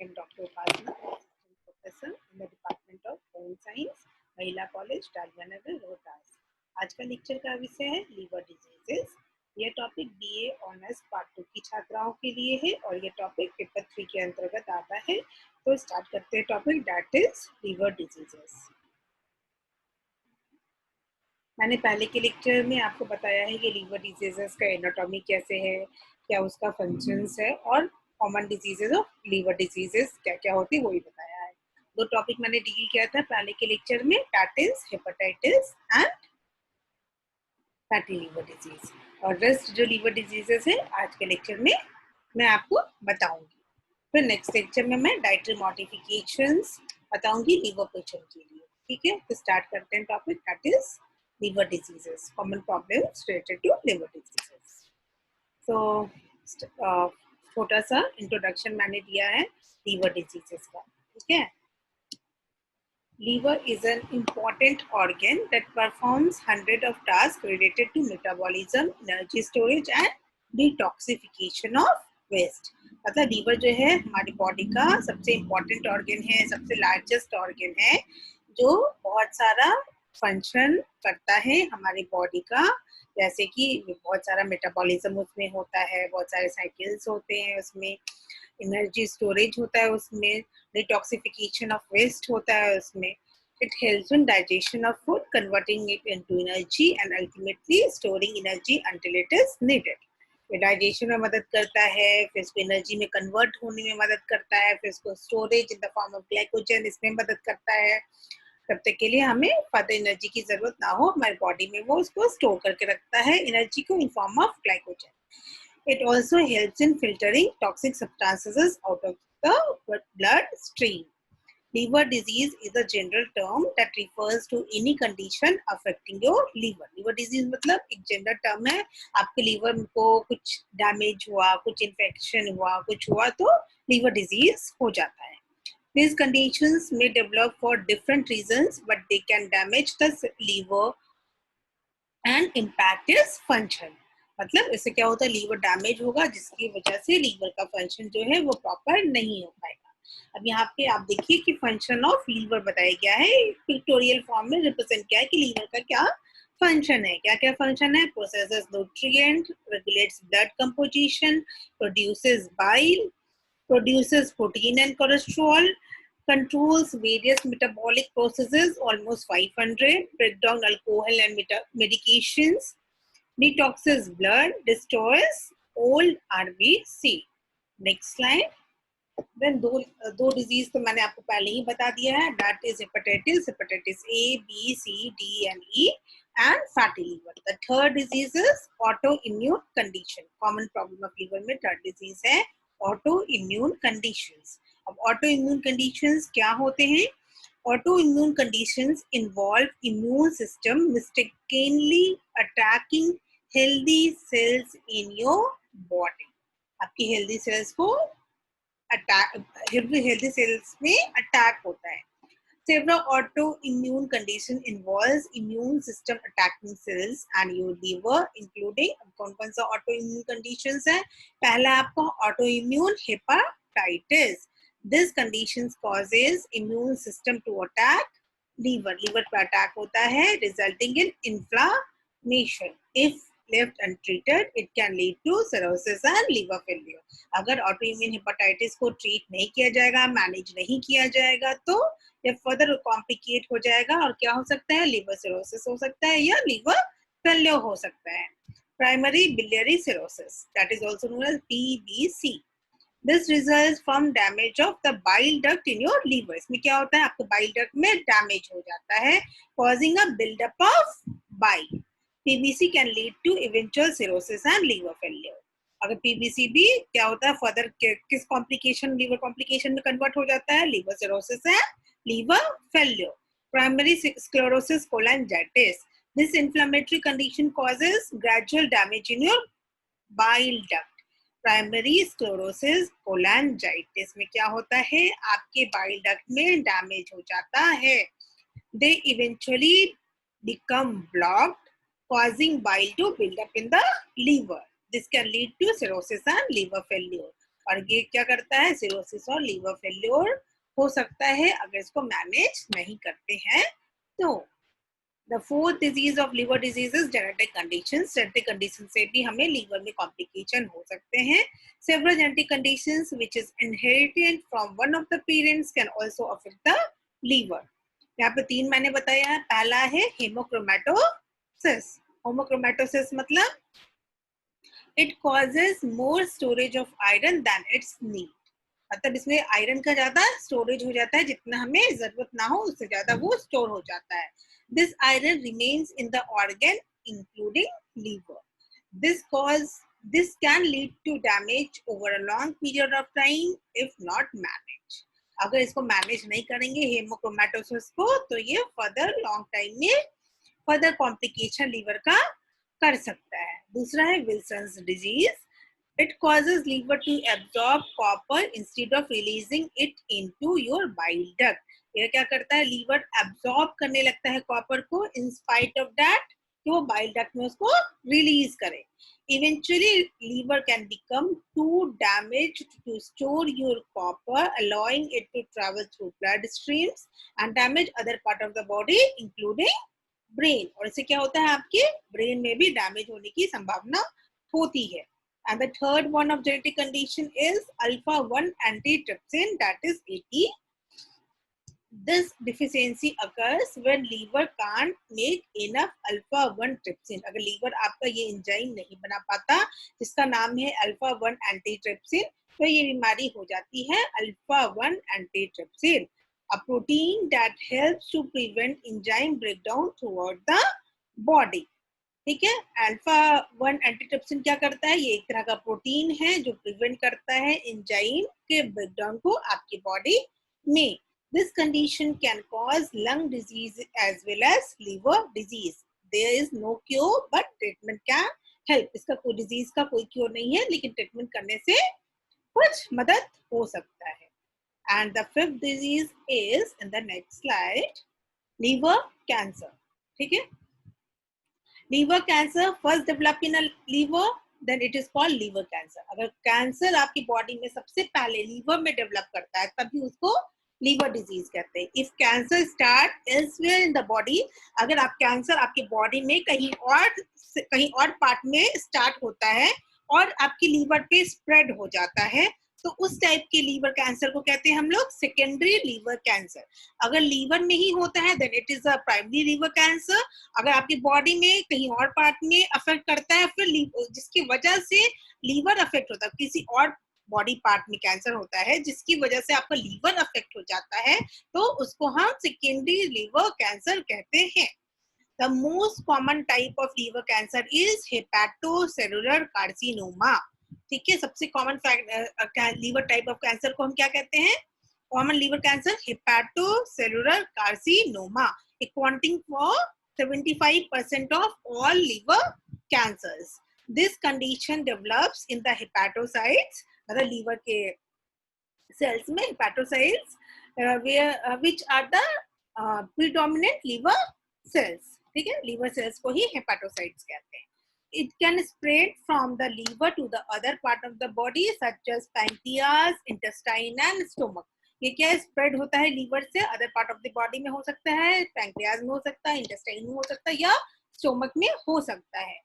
I am Dr. Upasana, Assistant Professor in the Department of Home Science, महिला college Dalmianagar Rohtas. आज का lecture का विषय है लीवर डिजीजेस। यह टॉपिक बीए ऑनर्स पार्ट 2 की छात्राओं के लिए है और यह टॉपिक पेपर 3 के अंतर्गत आता है। तो स्टार्ट करते हैं topic, that is liver diseases. मैंने पहले के लेक्चर में आपको बताया है कि लीवर डिजीजेस का एनाटॉमी कैसे है, क्या उसका फंक्शंस है और common diseases of liver diseases क्या क्या होती है वही बताया है। दो टॉपिक मैंने डील किया था पहले के लेक्चर में, that is hepatitis and fatty liver disease, और रेस्ट जो लीवर डिजीजेस है आज के लेक्चर में मैं आपको बताऊंगी। फिर नेक्स्ट लेक्चर में मैं डाइटरी मॉडिफिकेशंस बताऊंगी लीवर पेशेंट के लिए। ठीक है, तो स्टार्ट करते हैं topic, that is liver diseases, common problems related to liver diseases. So छोटा सा इंट्रोडक्शन मैंने दिया है liver diseases का। ठीक है, liver is an important organ that performs hundreds of tasks related to metabolism, energy storage and detoxification of waste. मतलब liver जो है हमारी बॉडी का सबसे इम्पोर्टेंट ऑर्गन है, सबसे लार्जेस्ट ऑर्गन है, जो बहुत सारा फंक्शन करता है हमारी बॉडी का। जैसे कि बहुत सारा मेटाबॉलिज्म उसमें होता है, बहुत सारे साइकिल्स होते हैं उसमें, एनर्जी स्टोरेज होता है उसमें, डिटॉक्सिफिकेशन ऑफ वेस्ट होता है उसमें। It helps in digestion of food, converting it into energy and ultimately storing energy until it is needed. Digestion में मदद करता है, फिर इसको एनर्जी में कन्वर्ट होने में मदद करता है, फिर इसको storage in the form of glycogen इसमें मदद करता है। तब तक के लिए हमें फर्दर एनर्जी की जरूरत ना हो, हमारी बॉडी में वो उसको स्टोर करके रखता है एनर्जी को in form of glycogen. It also helps in filtering toxic substances out of the blood stream. Liver disease is a general term that refers to any condition affecting your liver. Liver disease मतलब एक general term है, आपके liver को कुछ damage हुआ, कुछ infection हुआ, कुछ हुआ तो लीवर डिजीज हो जाता है। These conditions may develop for different reasons, but they can damage the liver and impact its function. मतलब इससे क्या होता है, लीवर डैमेज होगा जिसकी वजह से लीवर का फंक्शन जो है वो प्रॉपर नहीं हो पाएगा। अब यहाँ पे आप देखिए कि फंक्शन ऑफ लीवर बताया गया है, पिक्टोरियल फॉर्म में रिप्रेजेंट किया है कि लीवर का क्या फंक्शन है। क्या क्या फंक्शन है? Processes nutrient, regulates blood composition, produces bile, produces protein and cholesterol, controls various metabolic processes, almost 500, break down alcohol and medications, detoxes blood, destroys old RBC. Next slide. Then दो disease तो मैंने आपको पहले ही बता दिया है, that is hepatitis A, B, C, D and E and fatty liver. The third disease is autoimmune condition. Common problem of liver में third disease है autoimmune conditions. अब autoimmune conditions क्या होते हैं? Autoimmune conditions involve immune system mistakenly attacking healthy cells in your body. आपकी healthy cells को healthy cells में attack होता है। Several autoimmune condition involves immune system attacking cells and your liver, including कौन-कौन सा autoimmune conditions है? पहला आपका autoimmune hepatitis. This condition causes immune system to attack liver. Liver पे अटैक होता है, resulting in inflammation. If left untreated, it can lead to cirrhosis and liver failure. अगर autoimmune hepatitis को ट्रीट नहीं किया जाएगा, मैनेज नहीं किया जाएगा, तो ये फर्दर कॉम्प्लिकेट हो जाएगा और क्या हो सकता है? लिवर सिरोसिस हो सकता है या लिवर फेलियर हो सकता है। Primary biliary cirrhosis, that is also known as PBC. This results from damage of the bile duct in your liver. इसमें क्या होता है? आपके bile duct में डैमेज हो जाता है, causing a buildup of bile. PBC can lead to eventual cirrhosis and liver failure. अगर PBC भी क्या होता है, फर्दर किस कॉम्प्लिकेशन, लीवर कॉम्प्लिकेशन में कन्वर्ट हो जाता है? लिवर सिरोसिस है, liver failure. Primary sclerosis cholangitis. This inflammatory condition causes gradual damage in your bile duct. Primary sclerosis cholangitis में क्या होता है? आपके बाइल डक्ट में डैमेज हो जाता है. They eventually become blocked, causing bile to build up in the liver. This can lead to cirrhosis and liver failure. और ये क्या करता है, सिरोसिस और लीवर फेल्योर हो सकता है अगर इसको मैनेज नहीं करते हैं तो। The fourth disease of liver disease is genetic conditions. Genetic conditions से भी हमें liver में complication हो सकते हैं. Several genetic conditions which is inherited from one of the parents can also affect the liver. यहाँ पे 3 मैंने बताया है. पहला है hemochromatosis. Hemochromatosis मतलब it causes more storage of iron than its need. मतलब इसमें आयरन का ज्यादा स्टोरेज हो जाता है, जितना हमें जरूरत ना हो उससे ज्यादा वो स्टोर हो जाता है. This iron remains in the organ including liver. This can lead to damage over a long period of time if not manage. अगर इसको मैनेज नहीं करेंगे हेमोक्रोमेटोसिस को तो ये फर्दर लॉन्ग टाइम में फर्दर कॉम्प्लिकेशन लीवर का कर सकता है. दूसरा है Wilson's disease. It causes liver to absorb copper instead of releasing it into your bile duct. यह क्या करता है, लीवर absorb करने लगता है कॉपर को in spite of that कि वो bile duct में उसको रिलीज करे. Eventually, liver can become too damaged to store your copper, allowing it to travel through blood streams and damage other part of the body, including brain. और इससे क्या होता है, आपके ब्रेन में भी डैमेज होने की संभावना होती है. And the third one of genetic condition is alpha-1 antitrypsin, that is AT. This deficiency occurs when liver can't make enough alpha-1 trypsin. अगर liver आपका ये एंजाइम नहीं बना पाता जिसका नाम है alpha-1 antitrypsin, तो ये बीमारी हो जाती है alpha-1 antitrypsin, a protein that helps to prevent enzyme breakdown throughout the body. ठीक है. अल्फा 1 एंटीट्रिप्सिन क्या करता है, ये एक तरह का प्रोटीन है जो प्रिवेंट करता है एंजाइम के ब्रेकडाउन को आपकी बॉडी में. This condition can cause lung disease as well as liver disease. There is no cure but treatment can help. इसका कोई डिजीज का कोई क्योर नहीं है, लेकिन ट्रीटमेंट करने से कुछ मदद हो सकता है. And the fifth disease is in the next slide, liver cancer. ठीक है. Liver cancer first develop in a liver, then it is called liver cancer. अगर कैंसर आपकी बॉडी में सबसे पहले लीवर में डेवलप करता है तभी उसको लीवर डिजीज कहते हैं. If cancer start elsewhere in the body, अगर आप कैंसर आपकी बॉडी में कहीं और पार्ट में स्टार्ट होता है और आपकी लीवर पे स्प्रेड हो जाता है तो उस टाइप के लीवर कैंसर को कहते हैं हम लोग सेकेंडरी लीवर कैंसर. अगर लीवर में ही होता है then it is a primary liver cancer. अगर आपकी बॉडी में कहीं और पार्ट में अफेक्ट करता है फिर जिसकी वजह से लीवर अफेक्ट होता है, किसी और बॉडी पार्ट में कैंसर होता है जिसकी वजह से आपका लीवर अफेक्ट हो जाता है तो उसको हम सेकेंडरी लीवर कैंसर कहते हैं. The most common type of liver cancer is hepatocellular carcinoma. ठीक है. सबसे common liver type of cancer को हम क्या कहते हैं, common liver cancer hepatocellular carcinoma, accounting for 75% of all liver cancers. This condition develops in the hepatocytes, मतलब liver के सेल्स में hepatocytes, which are the predominant liver cells. ठीक है. लीवर सेल्स को ही हेपाटोसाइट्स कहते हैं. It can spread from the liver to the other part of the body such as pancreas, intestine and stomach. ये क्या है, स्प्रेड होता है लीवर से other part of the body में हो सकता है, पैंक्रियाज में हो सकता है, इंटेस्टाइन में हो सकता है या स्टोमक में हो सकता है.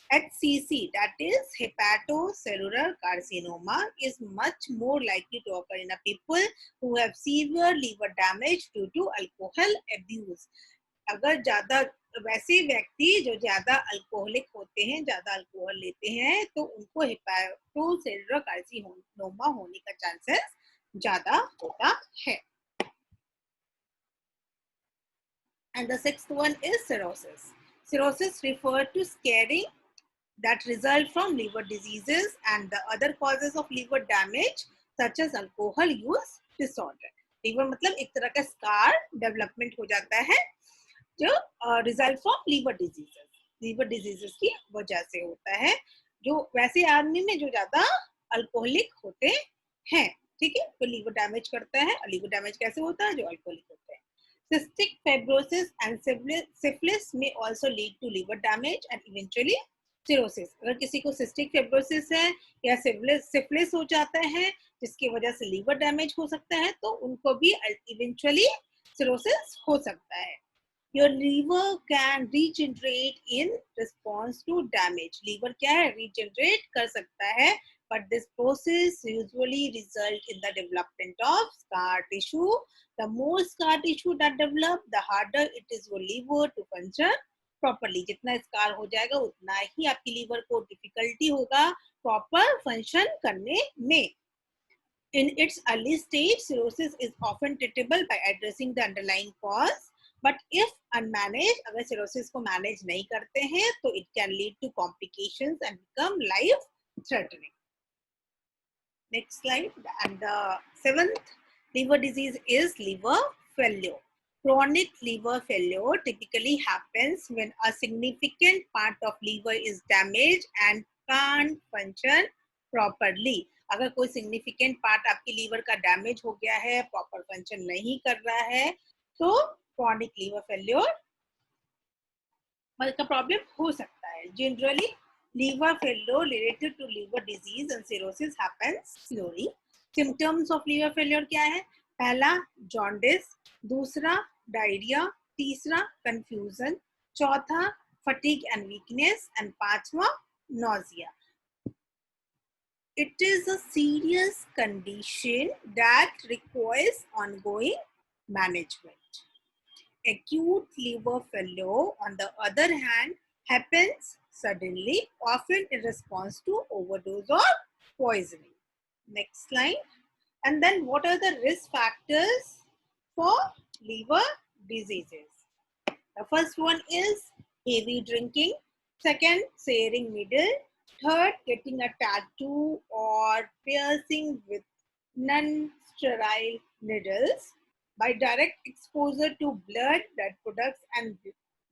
HCC, that is hepatocellular carcinoma, is much more likely to occur in a people who have severe liver damage due to alcohol abuse. अगर ज्यादा वैसे व्यक्ति जो ज्यादा अल्कोहलिक होते हैं, ज्यादा अल्कोहल लेते हैं तो उनको हेपाटोसेलुलर कार्सिनोमा होने का चांसेस ज्यादा होता है. And the sixth one is cirrhosis. Cirrhosis refer to scarring that result from liver diseases and the other causes of liver damage such as alcohol use disorder. liver मतलब एक तरह का scar development हो जाता है जो रिजल्ट फ्रॉम लीवर डिजीजेस की वजह से होता है, जो वैसे आदमी में जो ज्यादा अल्कोहलिक होते हैं. ठीक है. तो लीवर डैमेज करता है. और लीवर डैमेज कैसे होता है, जो अल्कोहलिक होते हैं. Cystic fibrosis and syphilis may also lead to liver damage and eventually cirrhosis, अगर किसी को सिस्टिक फिब्रोसिस है या सिफिलिस हो जाता है जिसकी वजह से लीवर डैमेज हो सकता है, तो उनको भी इवेंचुअली सिरोसिस हो सकता है। Your liver can regenerate in response to damage. Liver क्या है? Regenerate कर सकता है, but this process usually result in the development of scar tissue. The more scar tissue that develop, the harder it is for liver to function properly. जितना scar हो जाएगा उतना ही आपकी liver को difficulty होगा proper function करने में. In its early stage, cirrhosis is often treatable by addressing the underlying cause. But if unmanaged, अगर cirrhosis को manage नहीं करते हैं, तो it can lead to complications and become life-threatening. Next slide. And the seventh liver disease is liver failure. Chronic liver failure typically happens when a significant part of liver is damaged and can't function properly. अगर कोई significant part आपकी liver का damage हो गया है, proper function नहीं कर रहा है, तो chronic liver failure का problem हो सकता है. Generally, liver failure related to liver disease and cirrhosis happens slowly. Symptoms of liver failure क्या है? पहला jaundice, दूसरा diarrhea, तीसरा confusion, चौथा fatigue and weakness, and पांचवा nausea. It is a serious condition that requires ongoing management. Acute liver failure, on the other hand, happens suddenly, often in response to overdose or poisoning. Next slide. And then what are the risk factors for liver diseases? The first one is heavy drinking. Second, sharing needle. Third, getting a tattoo or piercing with non-sterile needles. By direct exposure to blood products and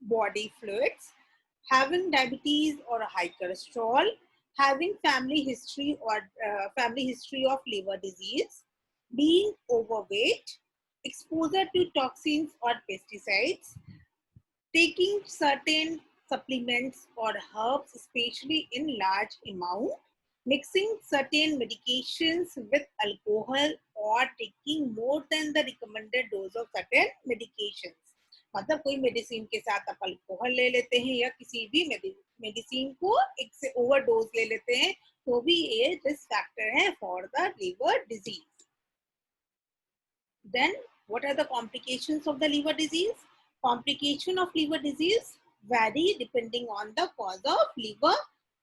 body fluids. Having diabetes or high cholesterol. Having family history of liver disease. Being overweight. Exposure to toxins or pesticides. Taking certain supplements or herbs, especially in large amount, mixing certain medications with alcohol, or taking more than the recommended dose of certain medications. मतलब कोई medicine के साथ आप alcohol ले लेते हैं या किसी भी मेडिसिन को एक से ओवरडोज ले लेते हैं, तो भी ये रिस्क फैक्टर है for the liver disease. Then what are the complications of the liver disease? Complication of liver disease vary depending on the cause of liver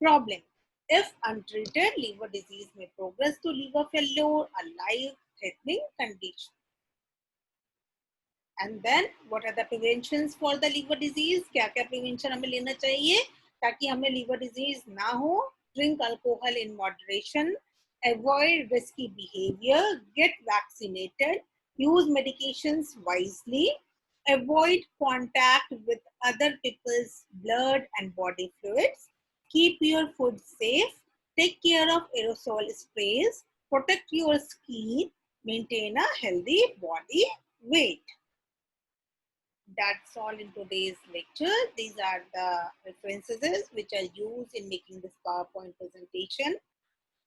problem. If untreated, liver disease may progress to liver failure, a life-threatening condition. And then what are the preventions for the liver disease? क्या-क्या prevention हमें लेना चाहिए ताकि हमें liver disease ना हो? Drink alcohol in moderation, avoid risky behavior, get vaccinated, use medications wisely, avoid contact with other people's blood and body fluids, keep your food safe, take care of aerosol sprays, protect your skin, maintain a healthy body weight. That's all in today's lecture. These are the references which are used in making this PowerPoint presentation.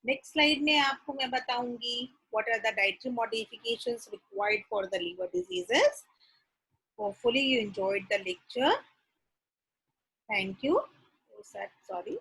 Next slide में आपको मैं बताऊंगी what are the dietary modifications required for the liver diseases. Hopefully you enjoyed the lecture. Thank you. Sorry.